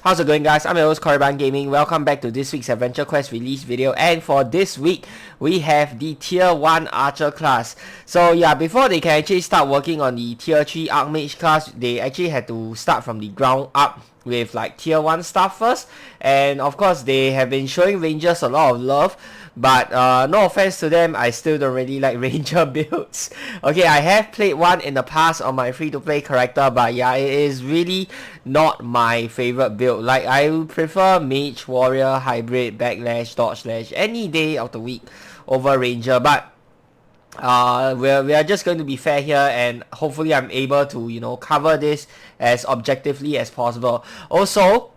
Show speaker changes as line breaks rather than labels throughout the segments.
How's it going, guys? I'm your host Korriban Gaming. Welcome back to this week's Adventure Quest release video, and for this week we have the tier 1 archer class. So yeah, before they can actually start working on the tier 3 archmage class, they actually had to start from the ground up with like tier 1 stuff first. And of course they have been showing rangers a lot of love, but no offense to them, I still don't really like ranger builds. Okay, I have played one in the past on my free-to-play character, but yeah, it is really not my favorite build. Like, I would prefer mage, warrior, hybrid, backlash, dodge slash any day of the week over ranger. But we are just going to be fair here, and hopefully I'm able to cover this as objectively as possible. Also,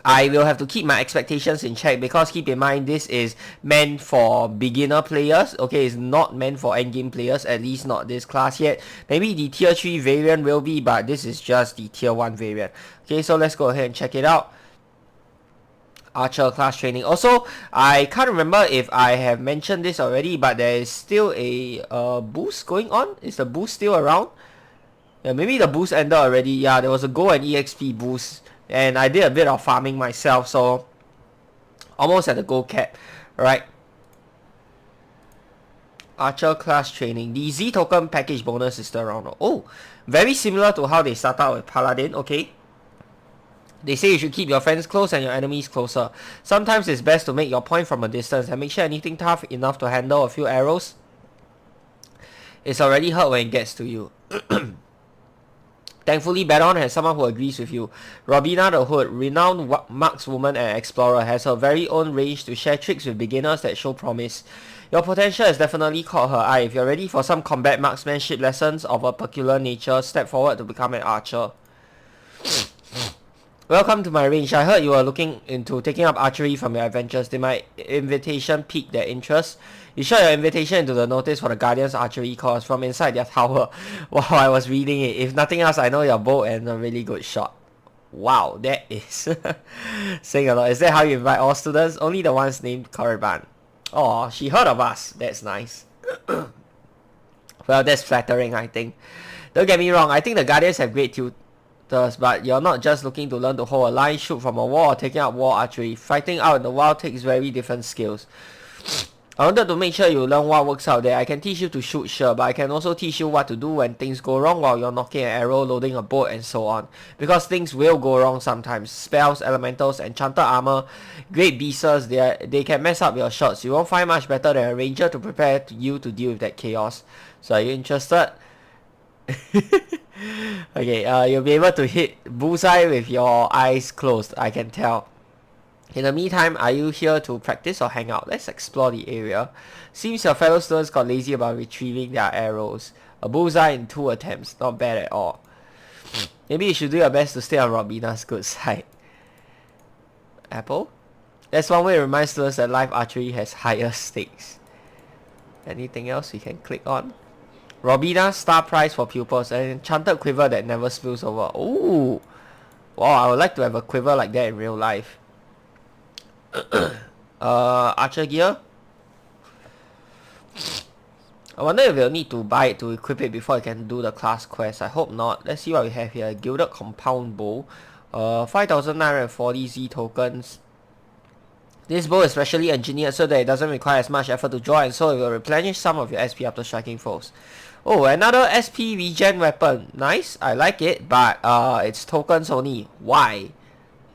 I will have to keep my expectations in check, because keep in mind this is meant for beginner players. Okay, it's not meant for endgame players, at least not this class yet. Maybe the tier 3 variant will be, but this is just the tier 1 variant. Okay, so let's go ahead and check it out. Archer class training. Also, I can't remember if I have mentioned this already, but there is still a boost going on. Is the boost still around? Yeah, maybe the boost ended already. Yeah, there was a gold and EXP boost, and I did a bit of farming myself, so almost at the gold cap. Right. Archer class training. The Z token package bonus is still around. Oh, very similar to how they start out with Paladin. Okay. They say you should keep your friends close and your enemies closer. Sometimes it's best to make your point from a distance and make sure anything tough enough to handle a few arrows is already hurt when it gets to you. Thankfully, Badon has someone who agrees with you. Robina the Hood, renowned markswoman and explorer, has her very own range to share tricks with beginners that show promise. Your potential has definitely caught her eye. If you're ready for some combat marksmanship lessons of a peculiar nature, step forward to become an archer. Welcome to my range. I heard you were looking into taking up archery from your adventures. Did my invitation pique their interest? You shot your invitation into the notice for the Guardian's archery course from inside their tower while I was reading it. If nothing else, I know you're bold and a really good shot. Wow, that is saying a lot. Is that how you invite all students? Only the ones named Korriban. Oh, she heard of us. That's nice. Well, that's flattering, I think. Don't get me wrong, I think the Guardians have great tutors, but you're not just looking to learn to hold a line, shoot from a wall, or taking up war archery. Fighting out in the wild takes very different skills. I wanted to make sure you learn what works out there. I can teach you to shoot, sure, but I can also teach you what to do when things go wrong while you're knocking an arrow, loading a bow, and so on. Because things will go wrong sometimes. Spells, elementals, enchanted armor, great beasts, they can mess up your shots. You won't find much better than a ranger to prepare you to deal with that chaos. So are you interested? Okay, you'll be able to hit bullseye with your eyes closed, I can tell. In the meantime, are you here to practice or hang out? Let's explore the area. Seems your fellow students got lazy about retrieving their arrows. A bullseye in 2 attempts, not bad at all. Maybe you should do your best to stay on Robina's good side. Apple? That's one way to remind students that live archery has higher stakes. Anything else we can click on? Robina's star prize for pupils, an enchanted quiver that never spills over. Ooh! Wow, I would like to have a quiver like that in real life. Archer gear. I wonder if we'll need to buy it to equip it before I can do the class quest. I hope not. Let's see what we have here. Gilded compound bow. 5,940 Z tokens. This bow is specially engineered so that it doesn't require as much effort to draw, and so it will replenish some of your SP after striking foes. Oh, another SP regen weapon. Nice, I like it, but it's tokens only. Why?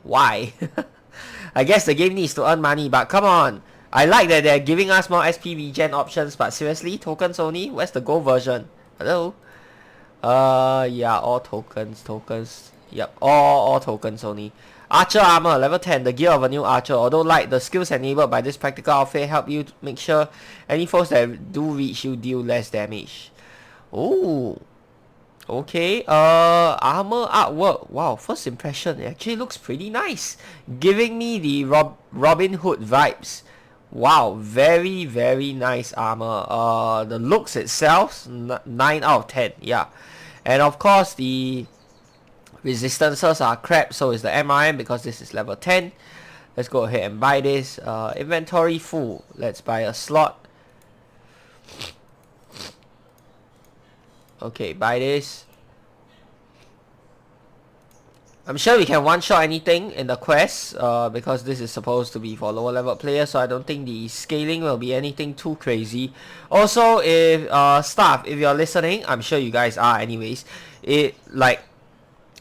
Why? I guess the game needs to earn money, but come on. I like that they're giving us more SP regen options, but seriously, tokens only? Where's the gold version? Hello? Yeah, all tokens. Yep, all tokens only. Archer armor, level 10, the gear of a new archer. Although light, the skills enabled by this practical outfit help you to make sure any foes that do reach you deal less damage. Oh, okay. Armor artwork. Wow, first impression, it actually looks pretty nice, giving me the Robin Hood vibes. Wow, very very nice armor. The looks itself, 9 out of 10. Yeah, and of course the resistances are crap, so is the MRM, because this is level 10. Let's go ahead and buy this. Inventory full. Let's buy a slot. Okay, buy this. I'm sure we can one-shot anything in the quest, because this is supposed to be for lower level players, so I don't think the scaling will be anything too crazy. Also, if staff, if you're listening, I'm sure you guys are anyways,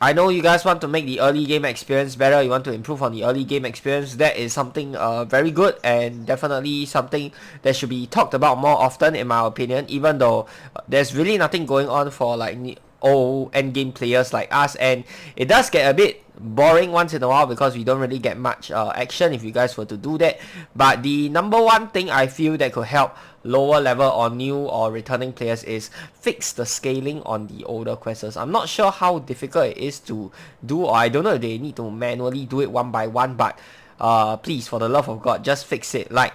I know you guys want to make the early game experience better, you want to improve on the early game experience. That is something very good and definitely something that should be talked about more often in my opinion, even though there's really nothing going on for like old endgame players like us, and it does get a bit boring once in a while because we don't really get much action if you guys were to do that. But the number one thing I feel that could help lower level or new or returning players is fix the scaling on the older quests. I'm not sure how difficult it is to do, or I don't know if they need to manually do it one by one, but please, for the love of God, just fix it. Like,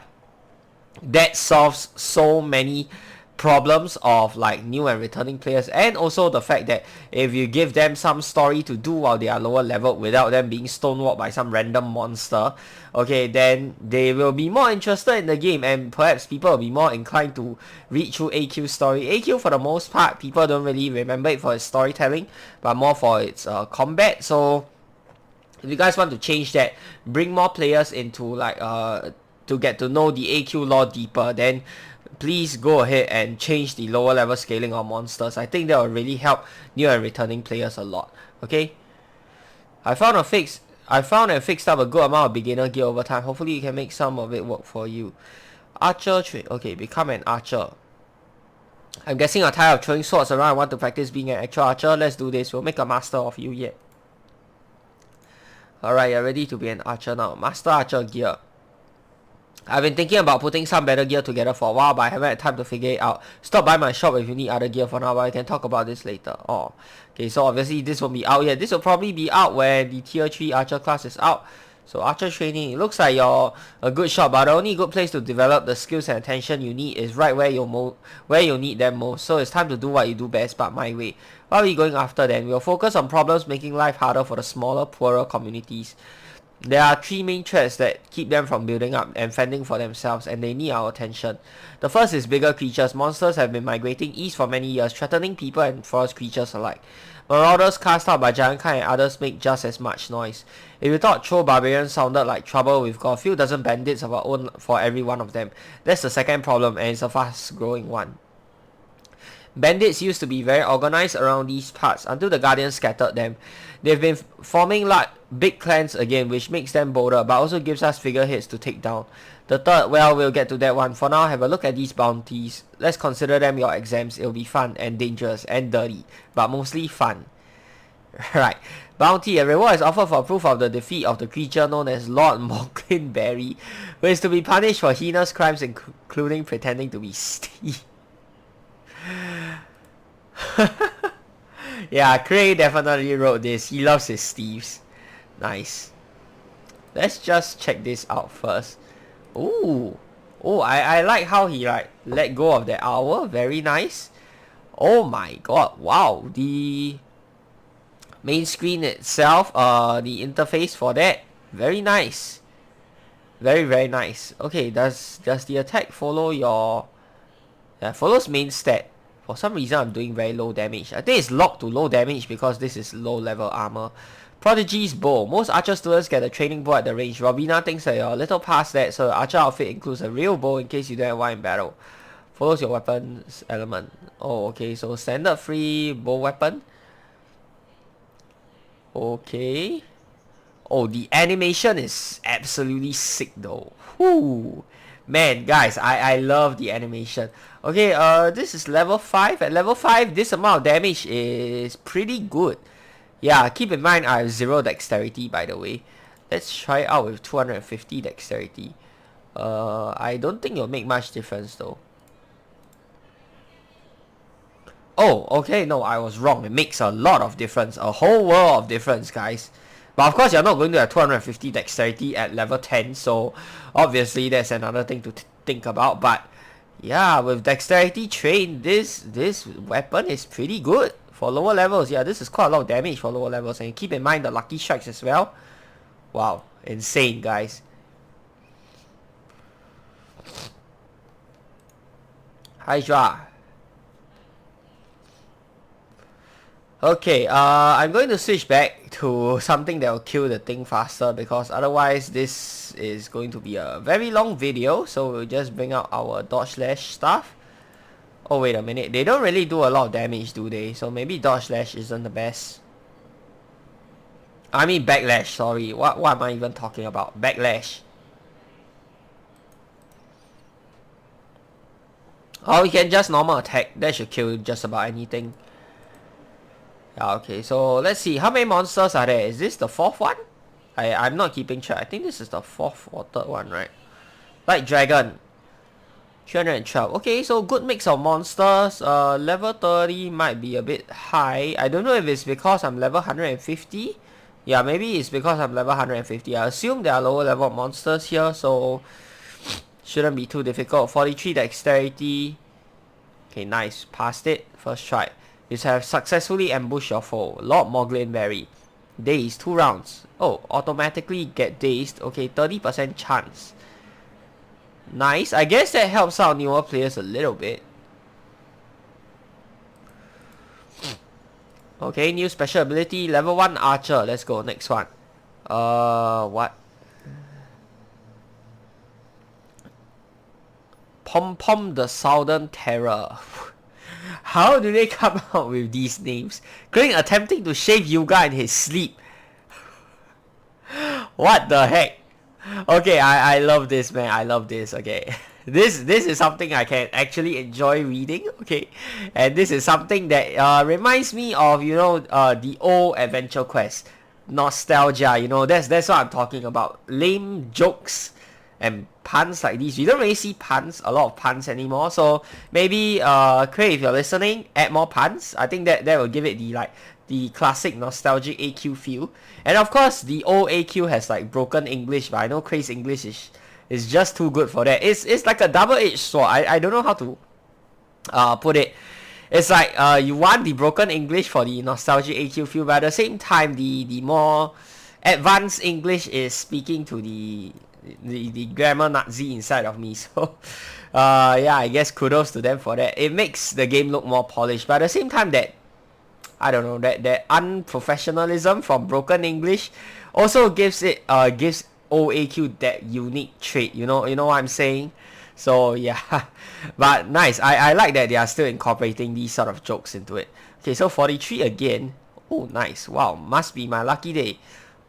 that solves so many problems of like new and returning players, and also the fact that if you give them some story to do while they are lower level without them being stonewalled by some random monster, okay, then they will be more interested in the game, and perhaps people will be more inclined to read through AQ's story. AQ, for the most part, people don't really remember it for its storytelling, but more for its combat. So if you guys want to change that, bring more players into like to get to know the AQ lore deeper, then please go ahead and change the lower level scaling of monsters. I think that will really help new and returning players a lot. Okay, I found and fixed up a good amount of beginner gear over time. Hopefully you can make some of it work for you. Archer train. Okay, become an archer. I'm guessing you're tired of throwing swords around and want to practice being an actual archer. Let's do this. We'll make a master of you yet. Alright, you're ready to be an archer now. Master archer gear. I've been thinking about putting some better gear together for a while, but I haven't had time to figure it out. Stop by my shop if you need other gear for now, but I can talk about this later. Oh, okay, so obviously this won't be out yet. This will probably be out when the tier 3 archer class is out. So archer training, it looks like you're a good shot, but the only good place to develop the skills and attention you need is right where you need them most. So it's time to do what you do best, but my way. What are we going after then? We'll focus on problems making life harder for the smaller, poorer communities. There are three main threats that keep them from building up and fending for themselves, and they need our attention. The first is bigger creatures. Monsters have been migrating east for many years, threatening people and forest creatures alike. Marauders cast out by Giantkind and others make just as much noise. If you thought Troll Barbarians sounded like trouble, we've got a few dozen bandits of our own for every one of them. That's the second problem, and it's a fast growing one. Bandits used to be very organized around these parts until the Guardians scattered them. They've been forming big clans again, which makes them bolder, but also gives us figureheads to take down. The third, well, we'll get to that one. For now, have a look at these bounties. Let's consider them your exams. It'll be fun and dangerous and dirty, but mostly fun. Right. Bounty. A reward is offered for proof of the defeat of the creature known as Lord Mockinberry, who is to be punished for heinous crimes including pretending to be Steve. Yeah, Cray definitely wrote this. He loves his Steves. Nice. Let's just check this out first. Ooh. Oh, I like how he let go of that owl. Very nice. Oh my god. Wow. The main screen itself, the interface for that, very nice. Very, very nice. Okay, does the attack follow your... Yeah, follows main stat. For some reason, I'm doing very low damage. I think it's locked to low damage because this is low level armor. Prodigy's bow. Most archer students get a training bow at the range. Robina thinks that you're a little past that, so the archer outfit includes a real bow in case you don't have one in battle. Follows your weapon's element. Oh, okay, so standard free bow weapon. Okay. Oh, the animation is absolutely sick though. Whoo. Man, guys, I love the animation. Okay, this is level 5. At level 5, this amount of damage is pretty good. Yeah, keep in mind I have 0 dexterity, by the way. Let's try it out with 250 dexterity. I don't think it'll make much difference though. Oh, okay, no, I was wrong. It makes a lot of difference. A whole world of difference, guys. But of course, you're not going to have 250 dexterity at level 10, so obviously that's another thing to think about. But yeah, with dexterity trained, this weapon is pretty good for lower levels. Yeah, this is quite a lot of damage for lower levels, and keep in mind the lucky strikes as well. Wow, insane, guys. Hydra. Okay, I'm going to switch back to something that will kill the thing faster, because otherwise this is going to be a very long video. So we'll just bring out our dodge slash stuff. Oh wait a minute, they don't really do a lot of damage, do they? So maybe dodge slash isn't the best. I mean backlash, sorry. What am I even talking about? Backlash. Or we can just normal attack. That should kill just about anything. Yeah, okay, so let's see. How many monsters are there? Is this the fourth one? I'm not keeping track. I think this is the fourth or third one, right? Light Dragon. 312. Okay, so good mix of monsters. Level 30 might be a bit high. I don't know if it's because I'm level 150. Yeah, maybe it's because I'm level 150. I assume there are lower level monsters here, so shouldn't be too difficult. 43 dexterity. Okay, nice. Passed it. First try. You have successfully ambushed your foe. Lord Moglin Berry. Dazed. 2 rounds. Oh, automatically get dazed. Okay, 30% chance. Nice. I guess that helps out newer players a little bit. Okay, new special ability. Level 1 Archer. Let's go. Next one. What? Pom Pom the Southern Terror. How do they come out with these names? Crane attempting to shave Yuga in his sleep. What the heck? Okay, I love this, man. I love this. Okay. This is something I can actually enjoy reading. Okay. And this is something that reminds me of, you know, the old Adventure Quest. Nostalgia, you know, that's what I'm talking about. Lame jokes and puns like these. We don't really see puns, a lot of puns anymore. So maybe Craig, if you're listening, add more puns. I think that will give it the classic nostalgic AQ feel. And of course the old AQ has like broken English, but I know Craig's English is just too good for that. It's like a double-edged sword. I don't know how to put it. It's like you want the broken English for the nostalgic AQ feel, but at the same time the more advanced English is speaking to the grammar Nazi inside of me. So yeah, I guess kudos to them for that. It makes the game look more polished, but at the same time that I don't know, that unprofessionalism from broken English also gives it gives OAQ that unique trait. You know what I'm saying? So yeah, but nice. I like that they are still incorporating these sort of jokes into it. Okay, so 43 again. Oh, nice. Wow, must be my lucky day.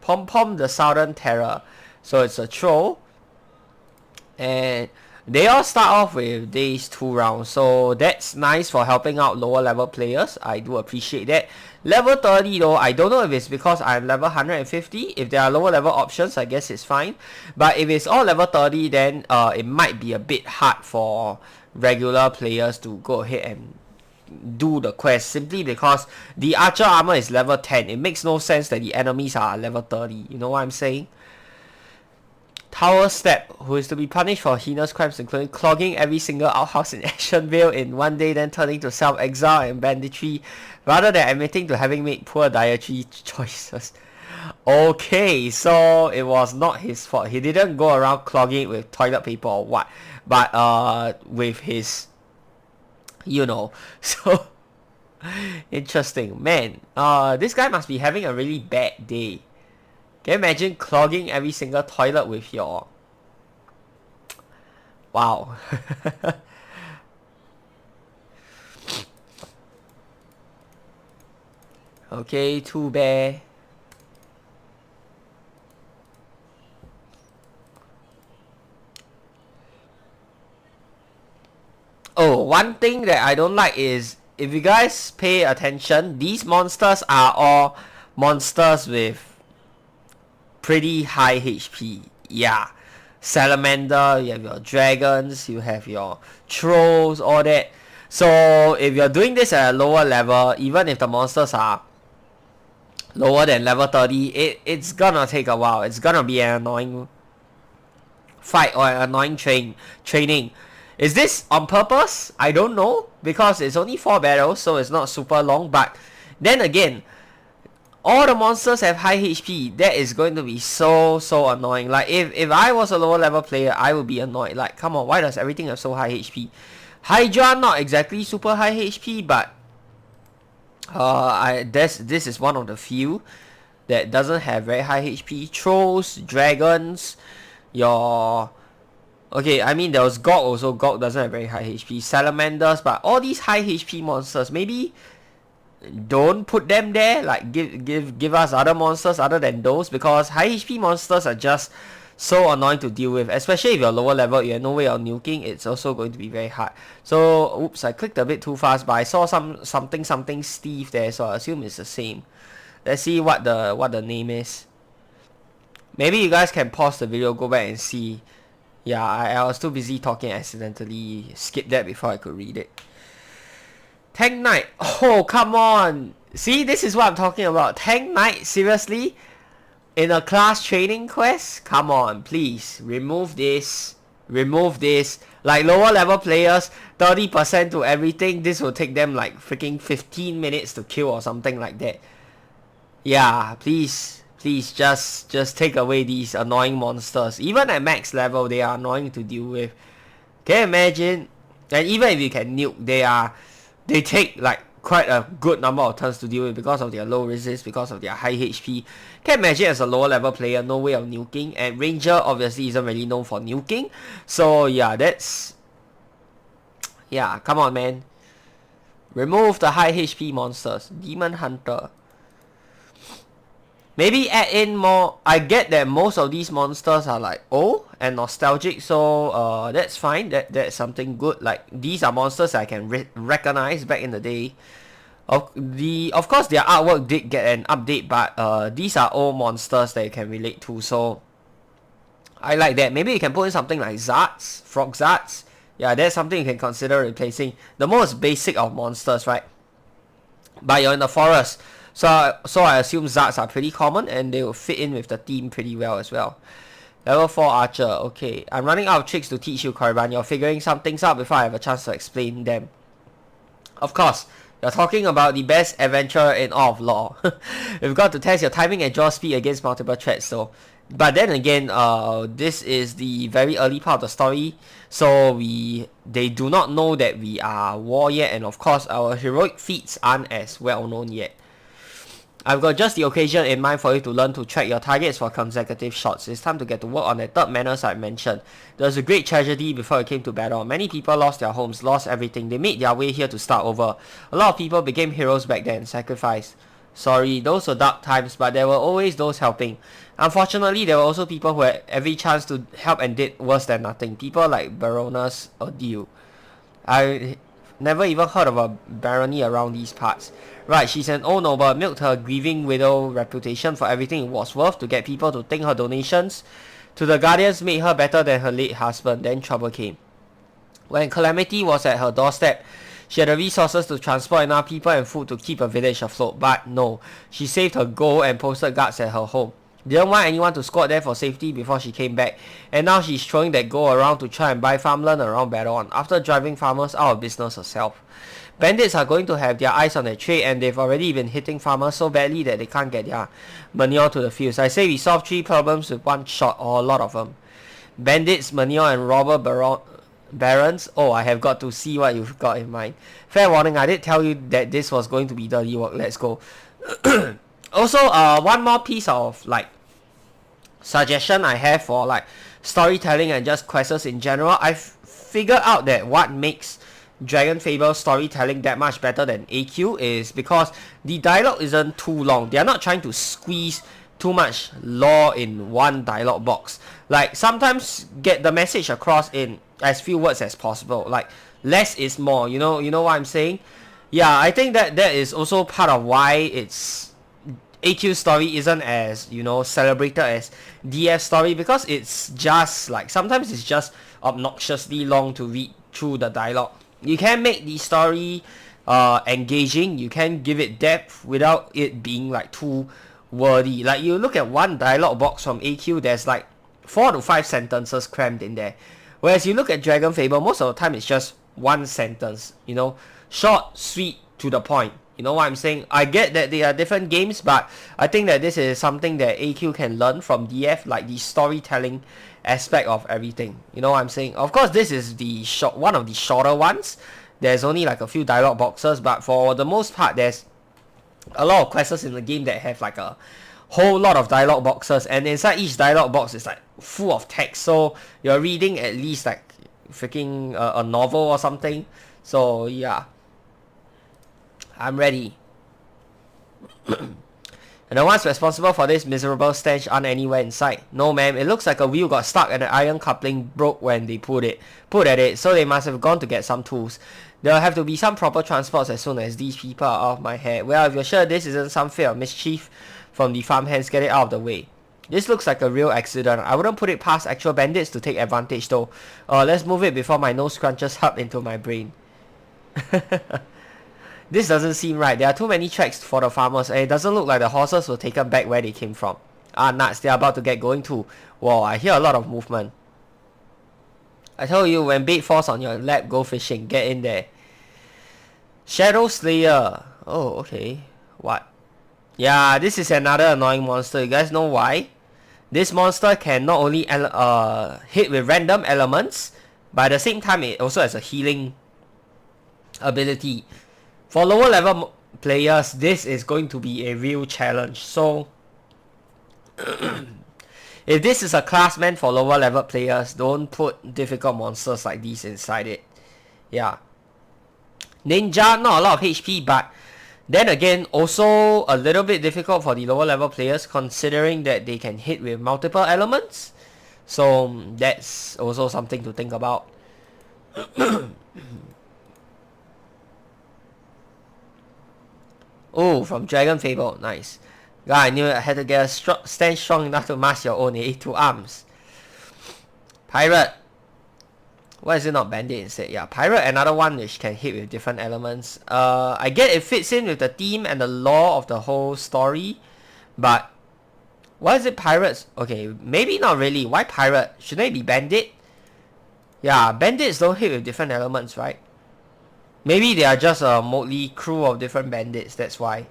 Pom Pom the Southern Terror. So it's a troll, and they all start off with these 2 rounds, so that's nice for helping out lower level players. I do appreciate that. Level 30 though, I don't know if it's because I'm level 150. If there are lower level options, I guess it's fine. But if it's all level 30, then it might be a bit hard for regular players to go ahead and do the quest, simply because the archer armor is level 10. It makes no sense that the enemies are level 30. You know what I'm saying? Tower Step, who is to be punished for heinous crimes including clogging every single outhouse in Ashenvale in one day, then turning to self-exile and banditry, rather than admitting to having made poor dietary choices. Okay, so it was not his fault. He didn't go around clogging it with toilet paper or what, but with his, you know. So interesting, man. This guy must be having a really bad day. Can you imagine clogging every single toilet with your... Wow. Okay, 2 bear. Oh, one thing that I don't like is, if you guys pay attention, these monsters are all monsters with pretty high HP. Yeah, salamander, you have your dragons, you have your trolls, all that. So if you're doing this at a lower level, even if the monsters are lower than level 30, it's gonna take a while. It's gonna be an annoying fight or an annoying training. Is this on purpose? I don't know, because it's only 4 battles, so it's not super long. But then again, all the monsters have high HP. That is going to be so annoying. Like if I was a lower level player, I would be annoyed. Like, come on, why does everything have so high HP? Hydra not exactly super high HP, but this is one of the few that doesn't have very high HP. Trolls, dragons, your... Okay, I mean there was Gog also. Gog doesn't have very high HP. Salamanders, but all these high HP monsters, maybe don't put them there. Like give us other monsters other than those, because high HP monsters are just so annoying to deal with, especially if you're lower level, you have no way of nuking. It's also going to be very hard. So oops, I clicked a bit too fast, but I saw something Steve there, so I assume it's the same. Let's see what the name is. Maybe you guys can pause the video, go back and see. Yeah, I was too busy talking, accidentally skipped that before I could read it. Tank Knight. Oh, come on. See, this is what I'm talking about. Tank Knight, seriously? In a class training quest? Come on, please. Remove this. Remove this. Like lower level players, 30% to everything. This will take them like freaking 15 minutes to kill or something like that. Yeah, please just take away these annoying monsters. Even at max level, they are annoying to deal with. Can you imagine? And even if you can nuke, they take like quite a good number of turns to deal with because of their low resist, because of their high HP. Can you imagine as a lower level player, no way of nuking. And Ranger obviously isn't really known for nuking. So yeah, yeah, come on, man. Remove the high HP monsters. Demon Hunter. Maybe add in more. I get that most of these monsters are like old and nostalgic, so that's fine. That's something good. Like these are monsters I can recognize back in the day. Of course their artwork did get an update, but these are old monsters that you can relate to, so I like that. Maybe you can put in something like Zarts, Frog Zarts. Yeah, that's something you can consider replacing. The most basic of monsters, right? But you're in the forest. So I assume Zarts are pretty common and they will fit in with the theme pretty well as well. Level 4 Archer. Okay, I'm running out of tricks to teach you, Korriban. You're figuring some things out before I have a chance to explain them. Of course, you're talking about the best adventure in all of lore. You've got to test your timing and draw speed against multiple threats though. But then again, this is the very early part of the story, so they do not know that we are war yet, and of course our heroic feats aren't as well known yet. I've got just the occasion in mind for you to learn to track your targets for consecutive shots. It's time to get to work on the third menace I mentioned. There was a great tragedy before it came to battle. Many people lost their homes, lost everything. They made their way here to start over. A lot of people became heroes back then, sacrificed. Sorry, those were dark times, but there were always those helping. Unfortunately, there were also people who had every chance to help and did worse than nothing. People like Baroness Odile. I never even heard of a barony around these parts. Right, she's an old noble, milked her grieving widow reputation for everything it was worth to get people to thank her donations to the Guardians, made her better than her late husband. Then trouble came. When calamity was at her doorstep, she had the resources to transport enough people and food to keep a village afloat. But no, she saved her gold and posted guards at her home. Didn't want anyone to squat there for safety before she came back, and now she's throwing that gold around to try and buy farmland around Battle after driving farmers out of business herself. Bandits are going to have their eyes on their trade, and they've already been hitting farmers so badly that they can't get their manure to the fields. I say we solve 3 problems with one shot, or a lot of them. Bandits, manure, and robber barons. Oh, I have got to see what you've got in mind. Fair warning, I did tell you that this was going to be dirty work. Let's go. Also, one more piece of like suggestion I have for like storytelling and just quests in general. I've figured out that what makes Dragon Fable storytelling that much better than AQ is because the dialogue isn't too long. They are not trying to squeeze too much lore in one dialogue box. Like sometimes get the message across in as few words as possible. Like less is more. You know what I'm saying? Yeah, I think that is also part of why it's AQ story isn't as celebrated as DF story, because it's just like sometimes it's just obnoxiously long to read through the dialogue. You can make the story engaging, you can give it depth without it being like too wordy. Like you look at one dialogue box from AQ, there's like 4 to 5 sentences crammed in there. Whereas you look at Dragon Fable, most of the time it's just one sentence, short, sweet, to the point. You know what I'm saying? I get that they are different games, but I think that this is something that AQ can learn from DF, like the storytelling aspect of everything. You know what I'm saying? Of course, this is the one of the shorter ones. There's only like a few dialogue boxes, but for the most part, there's a lot of quests in the game that have like a whole lot of dialogue boxes, and inside each dialogue box is like full of text, so you're reading at least like freaking a novel or something. So yeah, I'm ready. And the ones responsible for this miserable stench aren't anywhere in sight. No ma'am, it looks like a wheel got stuck and the iron coupling broke when they pulled at it, so they must have gone to get some tools. There'll have to be some proper transports as soon as these people are off my head. Well, if you're sure this isn't some fear of mischief from the farmhands, get it out of the way. This looks like a real accident. I wouldn't put it past actual bandits to take advantage though. Let's move it before my nose crunches up into my brain. This doesn't seem right. There are too many tracks for the farmers, and it doesn't look like the horses were taken back where they came from. Ah, nuts, they're about to get going too. Whoa, I hear a lot of movement. I told you, when bait falls on your lap, go fishing. Get in there. Shadow Slayer. Oh, okay. What? Yeah, this is another annoying monster. You guys know why? This monster can not only hit with random elements, but at the same time it also has a healing ability. For lower level players, this is going to be a real challenge. So, if this is a class meant for lower level players, don't put difficult monsters like these inside it. Yeah. Ninja, not a lot of HP, but then again, also a little bit difficult for the lower level players, considering that they can hit with multiple elements. So, that's also something to think about. Oh, from Dragon Fable, nice. God, I knew I had to get a stand strong enough to mask your own A2 arms. Pirate. Why is it not Bandit instead? Yeah, Pirate, another one which can hit with different elements. I get it fits in with the theme and the lore of the whole story, but why is it Pirates? Okay, maybe not really. Why Pirate? Shouldn't it be Bandit? Yeah, Bandits don't hit with different elements, right? Maybe they are just a motley crew of different bandits, that's why.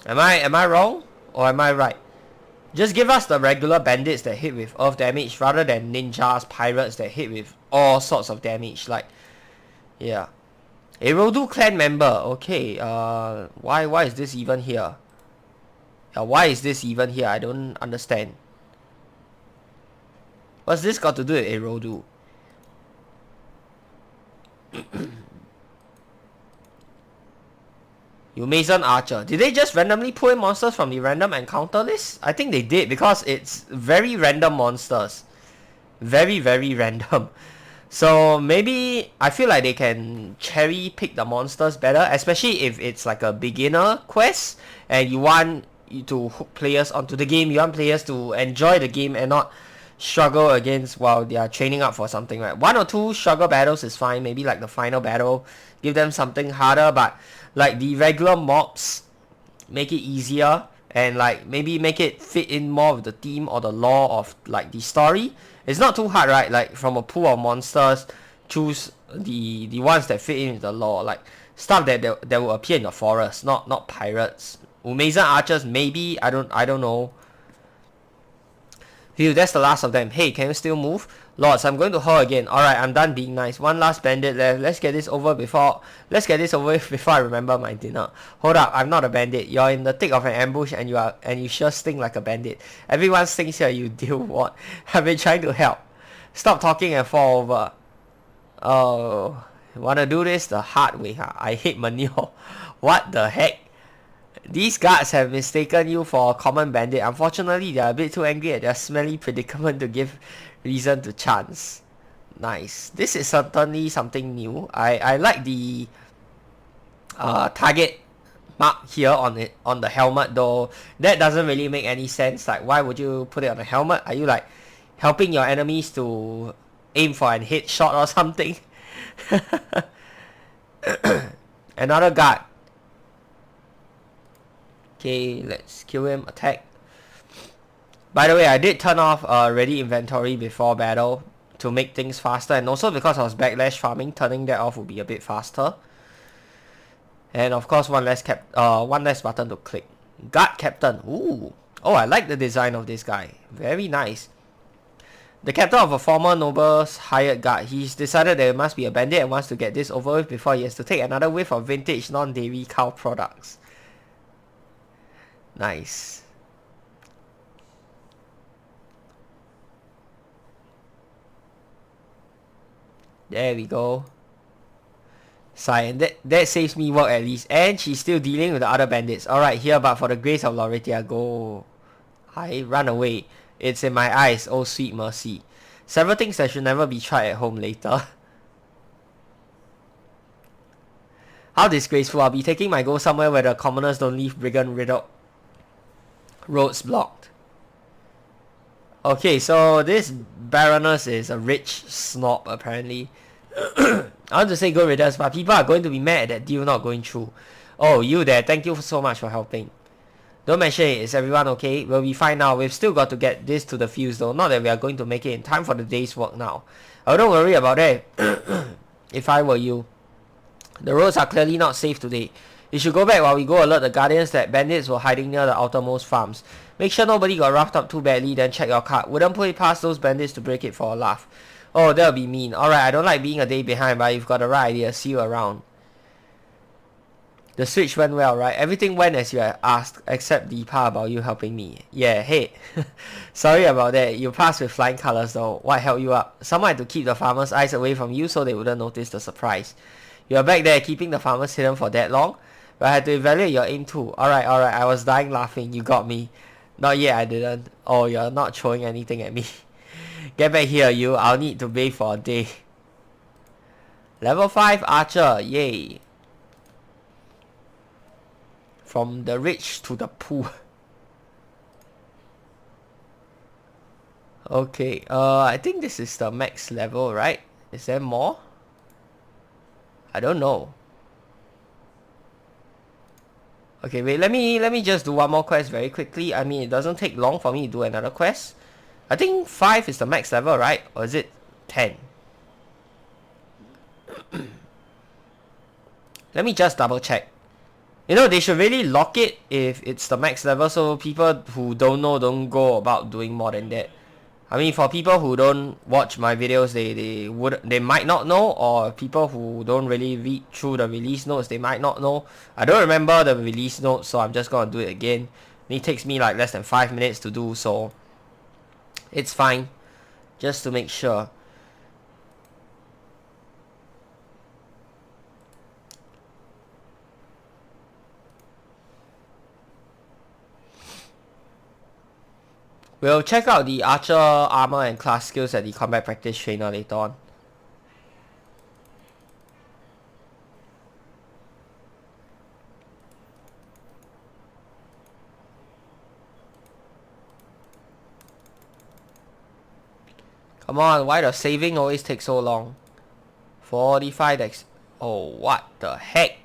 Am I wrong? Or am I right? Just give us the regular bandits that hit with earth damage rather than ninjas, pirates that hit with all sorts of damage. Like, yeah. A Rodu clan member. Okay, why is this even here? Why is this even here? I don't understand. What's this got to do with a Rodu? You Mason Archer. Did they just randomly pull in monsters from the random encounter list? I think they did, because it's very random monsters. Very, very random. So maybe I feel like they can cherry pick the monsters better, especially if it's like a beginner quest and you want to hook players onto the game. You want players to enjoy the game and not struggle against while they are training up for something, right? 1 or 2 struggle battles is fine. Maybe like the final battle, give them something harder, but like the regular mobs, make it easier, and like maybe make it fit in more with the theme or the lore of like the story. It's not too hard, right? Like from a pool of monsters, choose the ones that fit in with the lore, like stuff that will appear in the forest, not pirates. Umazan archers, maybe. I don't know. Phew, that's the last of them. Hey, can you still move? Lords, I'm going to her again. Alright, I'm done being nice. One last bandit left. Let's get this over with before I remember my dinner. Hold up, I'm not a bandit. You're in the thick of an ambush and you sure stink like a bandit. Everyone stinks here, you deal what? I've been trying to help. Stop talking and fall over. Oh, wanna do this the hard way, huh? I hate manure. What the heck? These guards have mistaken you for a common bandit. Unfortunately, they are a bit too angry at their smelly predicament to give reason to chance. Nice. This is certainly something new. I like the target mark here on the helmet, though that doesn't really make any sense. Like, why would you put it on the helmet? Are you like helping your enemies to aim for an headshot or something? Another guard. Okay, let's kill him. Attack. By the way, I did turn off ready inventory before battle to make things faster, and also because I was backlash farming, turning that off would be a bit faster. And of course, one less button to click. Guard captain. Ooh. Oh, I like the design of this guy. Very nice. The captain of a former noble's hired guard. He's decided that it must be a bandit and wants to get this over with before he has to take another whiff of vintage non-dairy cow products. Nice. There we go. Sign. That saves me work at least. And she's still dealing with the other bandits. Alright, here, but for the grace of Lauritia, go. I run away. It's in my eyes, oh sweet mercy. Several things that should never be tried at home later. How disgraceful. I'll be taking my goal somewhere where the commoners don't leave brigand riddled roads blocked. Okay, so this Baroness is a rich snob apparently. I want to say good riddance, but people are going to be mad at that deal not going through. Oh, you there, thank you so much for helping. Don't mention it, is everyone okay? We'll be fine now. We've still got to get this to the fuse though. Not that we are going to make it in time for the day's work now. Oh, don't worry about that. If I were you. The roads are clearly not safe today. You should go back while we go alert the guardians that bandits were hiding near the outermost farms. Make sure nobody got roughed up too badly, then check your cart. Wouldn't put it past those bandits to break it for a laugh. Oh, that'll be mean. Alright, I don't like being a day behind, but you've got the right idea. See you around. The switch went well, right? Everything went as you had asked, except the part about you helping me. Yeah, hey. Sorry about that. You passed with flying colors though. What held you up? Someone had to keep the farmers' eyes away from you so they wouldn't notice the surprise. You were back there keeping the farmers hidden for that long? But I had to evaluate your aim too. Alright, I was dying laughing. You got me. Not yet, I didn't. Oh, you're not throwing anything at me. Get back here, you. I'll need to bathe for a day. Level 5 Archer. Yay. From the rich to the poor. Okay, I think this is the max level, right? Is there more? I don't know. Okay, wait, let me just do one more quest very quickly. I mean, it doesn't take long for me to do another quest. I think 5 is the max level, right? Or is it 10? Let me just double check. You know, they should really lock it if it's the max level so people who don't know don't go about doing more than that. I mean, for people who don't watch my videos, they might not know, or people who don't really read through the release notes, they might not know. I don't remember the release notes, so I'm just gonna do it again. It takes me like less than 5 minutes to do, so it's fine. Just to make sure. We'll check out the archer armor and class skills at the combat practice trainer later on. Come on, why does saving always take so long? 45 dex. Oh, what the heck?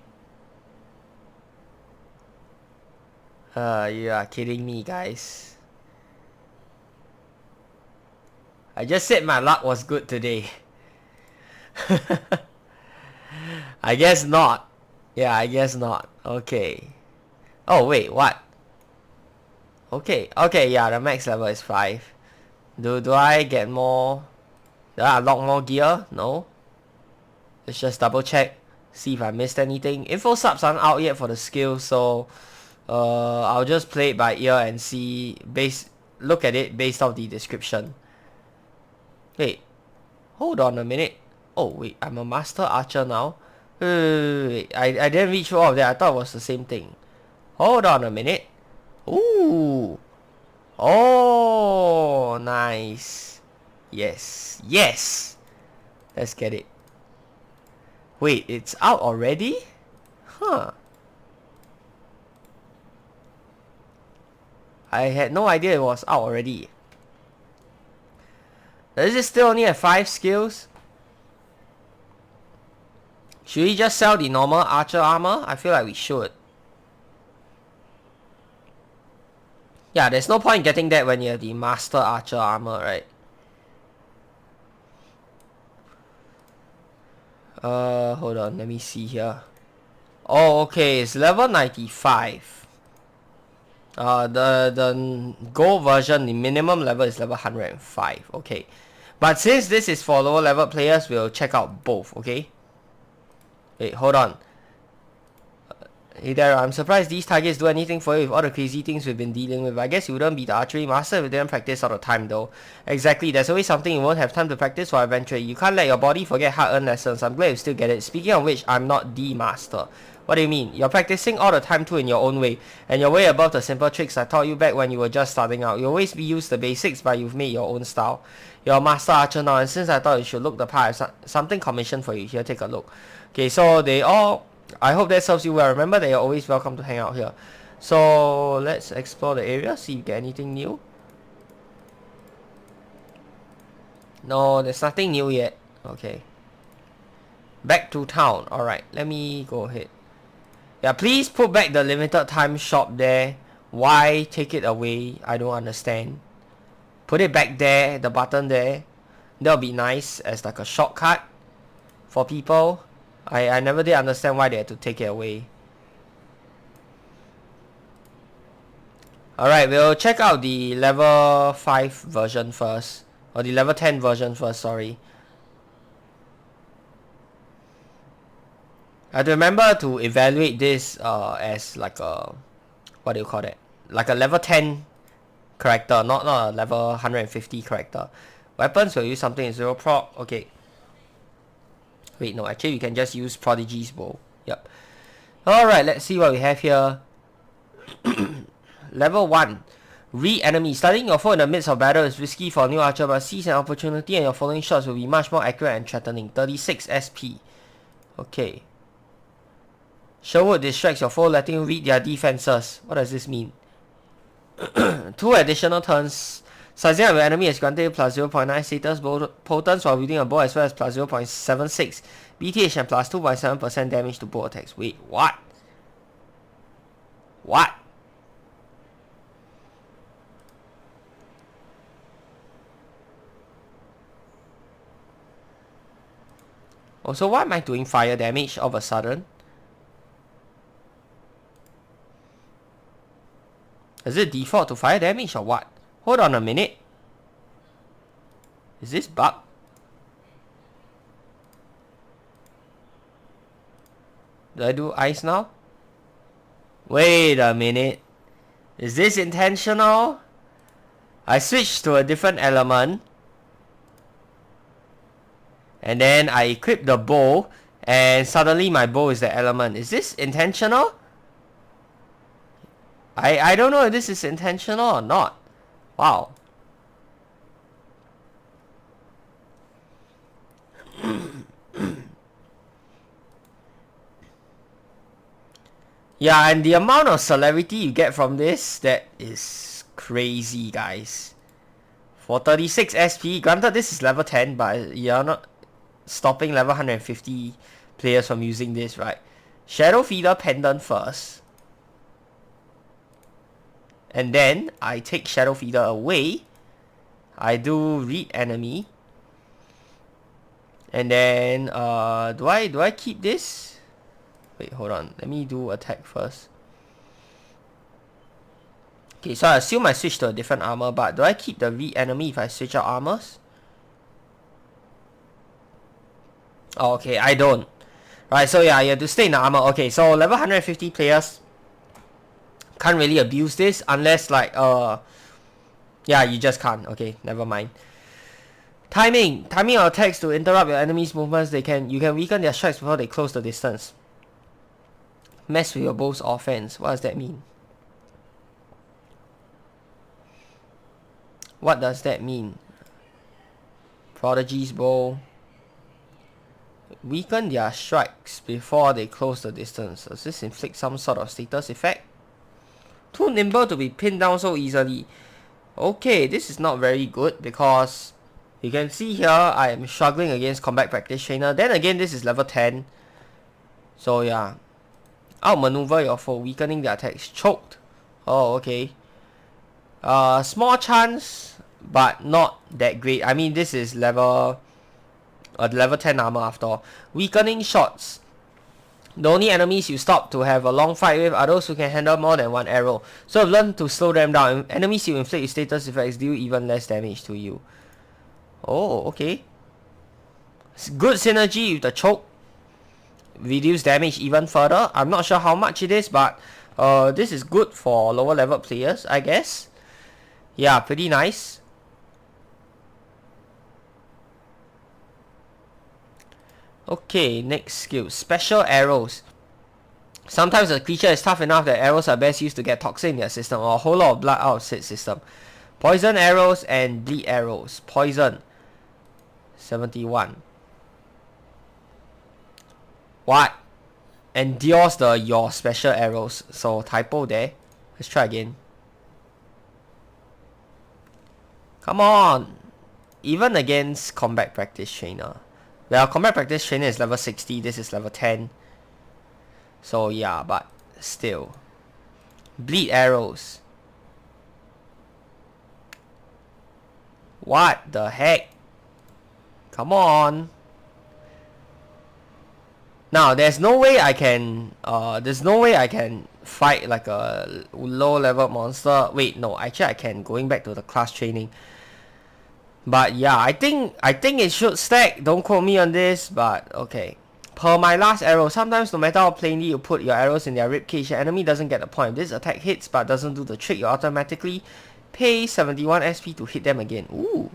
You are kidding me, guys. I just said my luck was good today. I guess not. Yeah, I guess not. Okay. Oh, wait, what? Okay, yeah, the max level is 5. Do I get more? Do I unlock more gear? No. Let's just double check. See if I missed anything. Info subs aren't out yet for the skills, so I'll just play it by ear and see. Look at it based off the description. Wait, hold on a minute. Oh wait, I'm a master archer now. Wait, I didn't read through all of that. I thought it was the same thing. Hold on a minute. Ooh. Oh, nice. Yes. Let's get it. Wait, it's out already? Huh. I had no idea it was out already. Does it still only have 5 skills? Should we just sell the normal archer armor? I feel like we should. Yeah, there's no point getting that when you have the master archer armor, right? Hold on, let me see here. Oh, okay, it's level 95. The gold version, the minimum level is level 105. Okay, but since this is for lower level players, we'll check out both. Okay, wait, hold on. Hey there, I'm surprised these targets do anything for you with all the crazy things we've been dealing with. I guess you wouldn't be the archery master if you didn't practice all the time though. Exactly, there's always something you won't have time to practice for eventually. You can't let your body forget hard-earned lessons. I'm glad you still get it. Speaking of which, I'm not the master. What do you mean? You're practicing all the time too in your own way, and you're way above the simple tricks I taught you back when you were just starting out. You always use the basics, but you've made your own style. You're a master archer now, and since I thought you should look the part, I have something commissioned for you. Here, take a look. Okay, so they all... I hope that serves you well. Remember that you're always welcome to hang out here. So let's explore the area, see if we get anything new. No, there's nothing new yet. Okay. Back to town. Alright, let me go ahead. Yeah, please put back the limited time shop there. Why take it away? I don't understand. Put it back there, the button there. That'll be nice as like a shortcut for people. I never did understand why they had to take it away. Alright, we'll check out the level 5 version first. Or the level 10 version first, sorry. I have to remember to evaluate this as like a... What do you call that? Like a level 10 character, not a level 150 character. Weapons, will use something in 0 proc. Okay. Wait, no, actually we can just use Prodigy's bow. Yep. Alright, let's see what we have here. Level 1. Read enemy. Starting your foe in the midst of battle is risky for a new archer, but seize an opportunity and your following shots will be much more accurate and threatening. 36 SP. Okay. Sherwood distracts your foe, letting you read their defenses. What does this mean? 2 additional turns. Sizing up your enemy is granted plus 0.9 status potence while wielding a bow, as well as plus 0.76 BTH and plus 2.7% damage to bow attacks. Wait, what? What? Also, why am I doing fire damage all of a sudden? Is it default to fire damage or what? Hold on a minute. Is this bug? Do I do ice now? Wait a minute. Is this intentional? I switched to a different element. And then I equip the bow. And suddenly my bow is the element. Is this intentional? I don't know if this is intentional or not. Wow. Yeah, and the amount of celerity you get from this, that is crazy, guys. For 36 SP, granted this is level 10, but you're not stopping level 150 players from using this, right? Shadow Feeder Pendant first. And then I take Shadow Feeder away. I do read enemy. And then do I keep this? Wait, hold on. Let me do attack first. Okay, so I assume I switch to a different armor, but do I keep the read enemy if I switch out armors? Oh, okay, I don't. Right, so yeah, you have to stay in the armor. Okay, so level 150 players can't really abuse this unless like yeah, you just can't. Okay, never mind. Timing your attacks to interrupt your enemy's movements. You can weaken their strikes before they close the distance. Mess with your bow's offense. What does that mean? What does that mean? Prodigy's bow. Weaken their strikes before they close the distance. Does this inflict some sort of status effect? Too nimble to be pinned down so easily. Okay, this is not very good because you can see here I am struggling against combat practice trainer. Then again, this is level 10. So yeah. Outmaneuver your foe, weakening their attacks. Choked. Oh, okay. Small chance, but not that great. I mean, this is level 10 armor after all. Weakening shots. The only enemies you stop to have a long fight with are those who can handle more than one arrow. So learn to slow them down. Enemies you inflict with status effects deal even less damage to you. Oh, okay. Good synergy with the choke. reduce damage even further. I'm not sure how much it is, but this is good for lower level players, I guess. Yeah, pretty nice. Okay, next skill. Special arrows. Sometimes a creature is tough enough that arrows are best used to get toxin in their system or a whole lot of blood out of said system. Poison arrows and bleed arrows. Poison. 71. What? Endures your special arrows. So typo there. Let's try again. Come on. Even against combat practice trainer. Well, combat practice trainer is level 60. This is level 10. So yeah, but still. Bleed arrows. What the heck? Come on. Now there's no way I can fight like a low level monster. Wait, no, actually I can, going back to the class training. But yeah, I think it should stack. Don't quote me on this, but okay. Per my last arrow, sometimes no matter how plainly you put your arrows in their ribcage, the enemy doesn't get the point. If this attack hits but doesn't do the trick, you automatically pay 71 SP to hit them again. Ooh.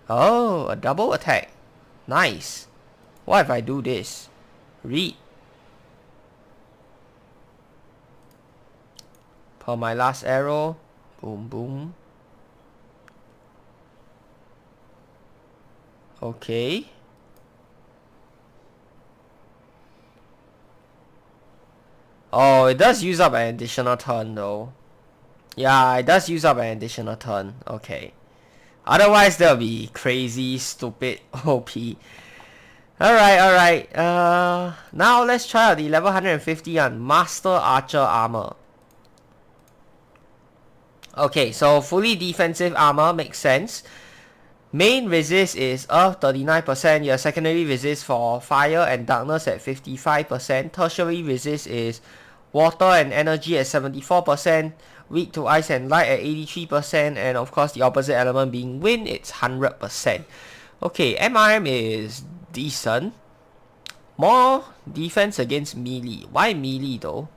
Oh, a double attack. Nice. What if I do this? Read. Per my last arrow. Boom, boom. Okay. Oh, it does use up an additional turn though. Yeah, it does use up an additional turn. Okay. Otherwise, that'll be crazy, stupid, OP. Alright. Now let's try out the level 150 on Master Archer Armor. Okay, so fully defensive armor makes sense. Main resist is Earth 39%, your secondary resist for Fire and Darkness at 55%, tertiary resist is Water and Energy at 74%, weak to Ice and Light at 83%, and of course the opposite element being Wind, it's 100%. Okay, MRM is decent. More defense against melee. Why melee though?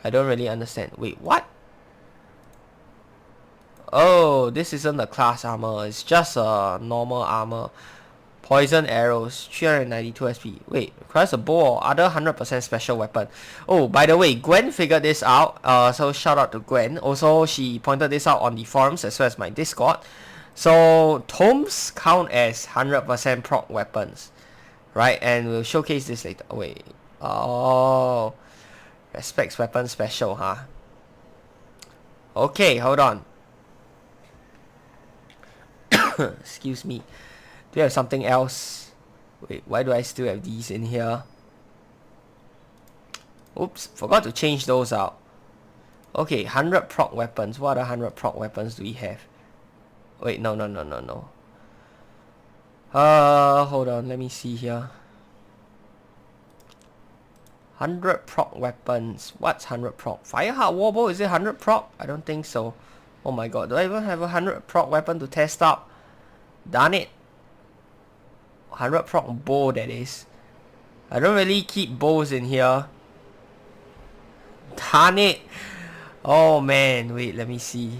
I don't really understand. Wait, what? Oh, this isn't a class armor. It's just a normal armor. Poison arrows, 392 SP. Wait, requires a bow or other 100% special weapon. Oh, by the way, Gwen figured this out. So shout out to Gwen. Also, she pointed this out on the forums as well as my Discord. So, tomes count as 100% proc weapons. Right? And we'll showcase this later. Wait. Oh. Respects weapon special, huh? Okay, hold on. Excuse me. Do you have something else? Wait, why do I still have these in here? Oops, forgot to change those out. Okay, 100 proc weapons. What other 100 proc weapons do we have? Wait, no. Hold on, let me see here. 100 proc weapons. What's 100 proc? Fireheart Warbow, is it 100 proc? I don't think so. Oh my god, do I even have a 100 proc weapon to test out? Darn it. 100 proc bow, that is. I don't really keep bows in here. Darn it. Oh man, wait, let me see.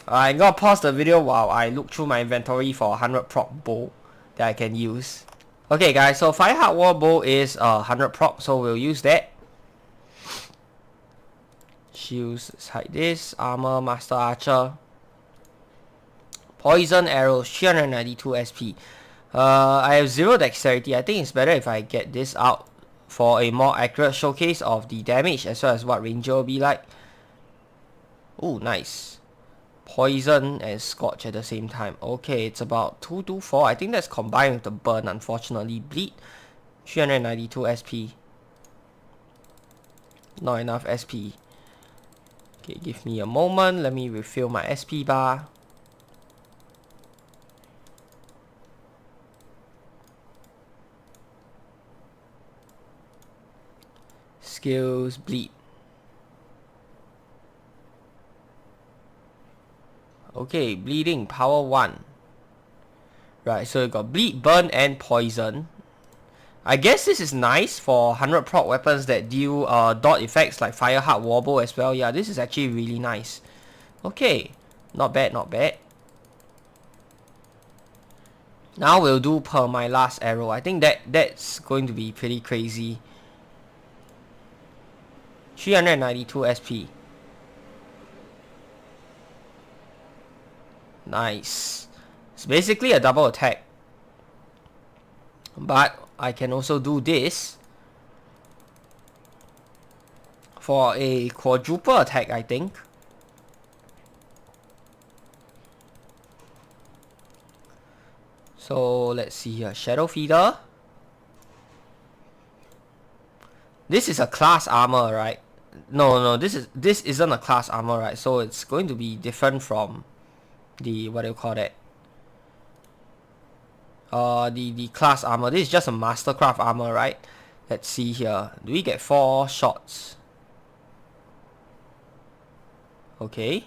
I'm gonna pause the video while I look through my inventory for a 100 proc bow that I can use. Okay guys, so Fireheart Warbow is 100 proc, so we'll use that. Shields like this. Armor, Master Archer. Poison arrows, 392 SP. I have 0 dexterity. I think it's better if I get this out for a more accurate showcase of the damage as well as what Ranger will be like. Oh, nice. Poison and Scorch at the same time. Okay, it's about 224. I think that's combined with the burn, unfortunately. Bleed, 392 SP. Not enough SP. Okay, give me a moment. Let me refill my SP bar. Skills, bleed. Okay, bleeding, power 1. Right, so you got bleed, burn, and poison. I guess this is nice for 100 proc weapons that deal dot effects like fire, heart, wobble as well. Yeah, this is actually really nice. Okay, not bad, not bad. Now we'll do per my last arrow. I think that's going to be pretty crazy. 392 SP. Nice. It's basically a double attack. But I can also do this for a quadruple attack, I think. So let's see here. Shadow Feeder. This is a class armor, right? No, this isn't a class armor, right? So it's going to be different from the, what do you call that? The class armor. This is just a Mastercraft armor, right? Let's see here. Do we get 4 shots? Okay.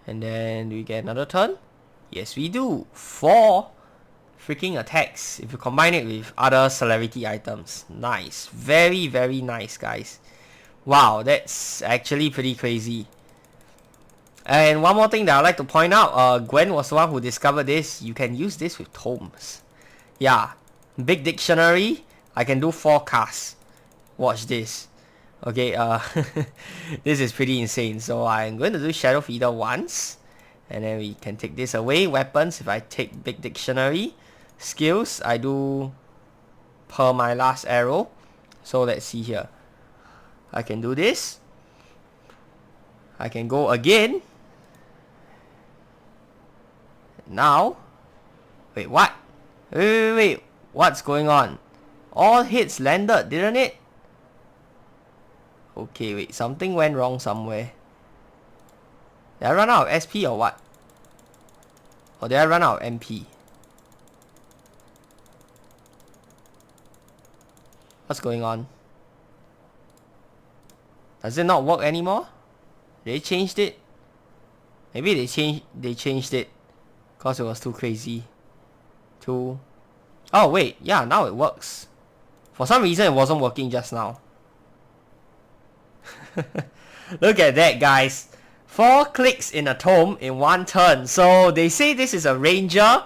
And then do we get another turn? Yes, we do. 4 freaking attacks if you combine it with other celerity items. Nice. Very, very nice, guys. Wow, that's actually pretty crazy. And one more thing that I'd like to point out, Gwen was the one who discovered this. You can use this with tomes. Yeah, big dictionary. I can do 4 casts. Watch this. Okay, this is pretty insane. So I'm going to do Shadow Feeder once. And then we can take this away. Weapons, if I take big dictionary. Skills, I do per my last arrow. So let's see here. I can do this. I can go again. Now, wait, what? Wait, what's going on? All hits landed, didn't it? Okay, wait, something went wrong somewhere. Did I run out of SP or what? Or did I run out of MP? What's going on? Does it not work anymore? They changed it? Maybe they changed it because it was too crazy. Oh wait, yeah, now it works. For some reason it wasn't working just now. Look at that, guys. 4 clicks in a tome in 1 turn. So they say this is a ranger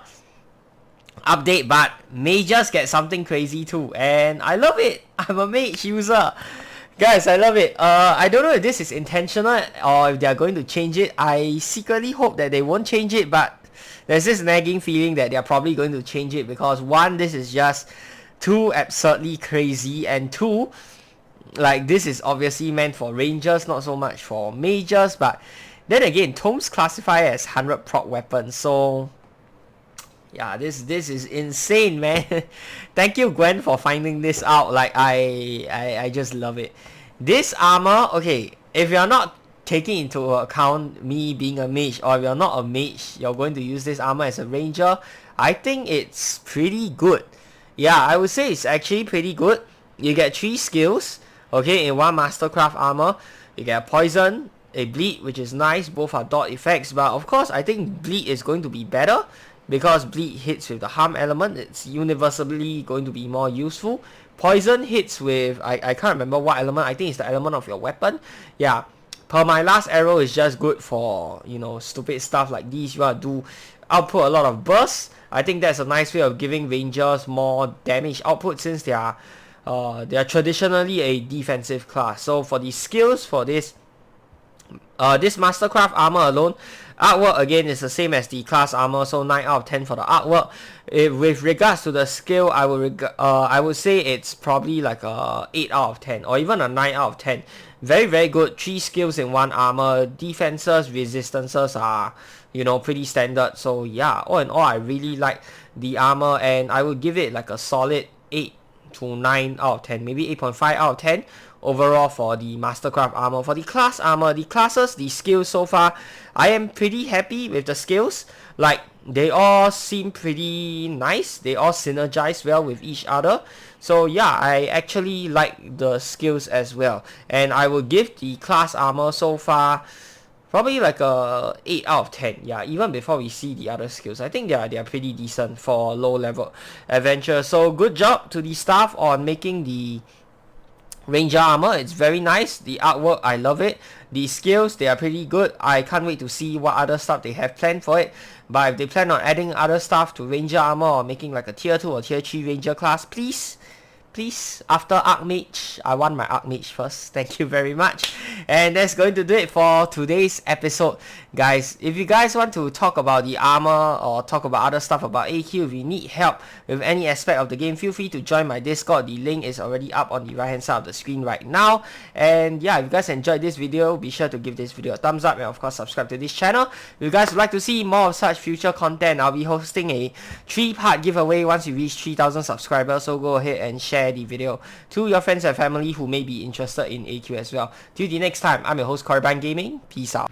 update, but mages get something crazy too, and I love it. I'm a mage user. Guys, I love it. I don't know if this is intentional or if they are going to change it. I secretly hope that they won't change it, but there's this nagging feeling that they're probably going to change it because 1, this is just too absurdly crazy, and 2, like, this is obviously meant for rangers, not so much for mages. But then again, tomes classify as 100 proc weapons, so yeah, this is insane, man. Thank you, Gwen, for finding this out. Like, I just love it. This armor, okay, if you're not taking into account me being a mage, or if you're not a mage, you're going to use this armor as a ranger, I think it's pretty good. Yeah, I would say it's actually pretty good. You get 3 skills, okay, in 1 Mastercraft armor. You get a poison, a bleed, which is nice. Both are dot effects, but of course I think bleed is going to be better because bleed hits with the harm element. It's universally going to be more useful. Poison hits with, I can't remember what element. I think it's the element of your weapon. Yeah, per my last arrow is just good for, you know, stupid stuff like these. You want to do output a lot of bursts. I think that's a nice way of giving rangers more damage output, since they are traditionally a defensive class. So for the skills for this Mastercraft armor alone, artwork again is the same as the class armor, so 9 out of 10 for the artwork. With regards to the skill, I would say it's probably like a 8 out of 10 or even a 9 out of 10. Very, very good. 3 skills in 1 armor. Defenses, resistances are, you know, pretty standard. So yeah, all in all, I really like the armor, and I would give it like a solid 8 to 9 out of 10, maybe 8.5 out of 10 overall for the Mastercraft armor. For the class armor, the classes, the skills so far, I am pretty happy with the skills. Like, they all seem pretty nice. They all synergize well with each other. So yeah, I actually like the skills as well. And I will give the class armor so far Probably like a 8 out of 10. Yeah, even before we see the other skills. I think they are pretty decent for low level adventure. So good job to the staff on making the Ranger armor. It's very nice. The artwork, I love it. The skills, they are pretty good. I can't wait to see what other stuff they have planned for it. But if they plan on adding other stuff to Ranger armor or making like a tier 2 or tier 3 Ranger class, please, after Archmage, I want my Archmage first. Thank you very much. And that's going to do it for today's episode, guys. If you guys want to talk about the armor or talk about other stuff about AQ, if you need help with any aspect of the game, feel free to join my Discord. The link is already up on the right hand side of the screen right now. And yeah, if you guys enjoyed this video, be sure to give this video a thumbs up and of course subscribe to this channel. If you guys would like to see more of such future content, I'll be hosting a 3-part giveaway once we reach 3,000 subscribers, so go ahead and share the video to your friends and family who may be interested in AQ as well. Till the next time, I'm your host Korriban Gaming. Peace out.